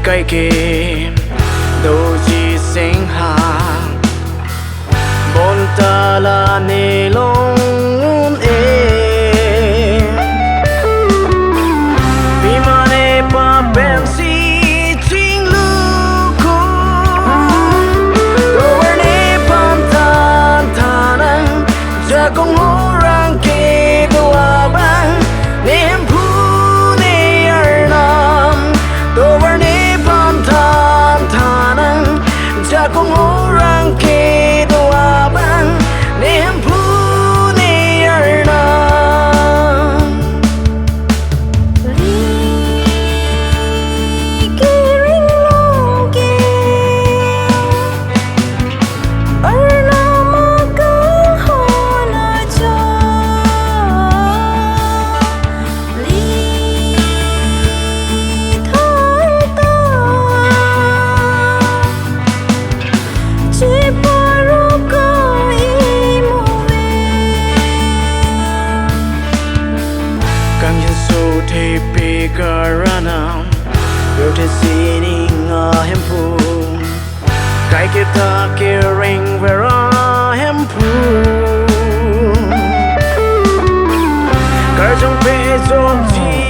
cái kì đâu chỉ sinh hà bốn ta là nê long e vì mà nê pa bên si chính lu cô đâu ở nê pan tan thà năng giờ công hô răng kê đâu à bang niềm phu nê ở nam đâu ở nê pan tan thà năng giờ công hô răng kê đâu à bang niềm phu nê ở nam càng nhìn sâu thì bị karana biểu thế gì đi ngờ em phu cái kia ta kia ring về ra em phu cái trong bể rộn chi